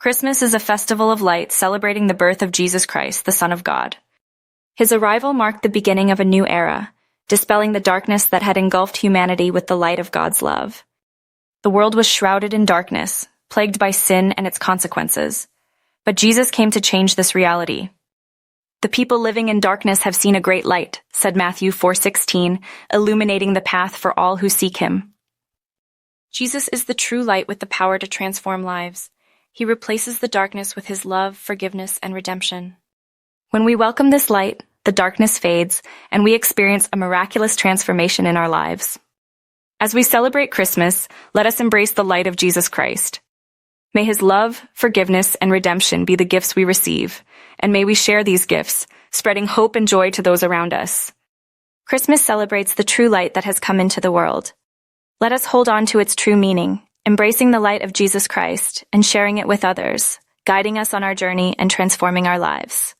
Christmas is a festival of light celebrating the birth of Jesus Christ, the Son of God. His arrival marked the beginning of a new era, dispelling the darkness that had engulfed humanity with the light of God's love. The world was shrouded in darkness, plagued by sin and its consequences. But Jesus came to change this reality. "The people living in darkness have seen a great light," said Matthew 4:16, illuminating the path for all who seek him. Jesus is the true light with the power to transform lives. He replaces the darkness with his love, forgiveness, and redemption. When we welcome this light, the darkness fades, and we experience a miraculous transformation in our lives. As we celebrate Christmas, let us embrace the light of Jesus Christ. May his love, forgiveness, and redemption be the gifts we receive, and may we share these gifts, spreading hope and joy to those around us. Christmas celebrates the true light that has come into the world. Let us hold on to its true meaning, embracing the light of Jesus Christ and sharing it with others, guiding us on our journey and transforming our lives.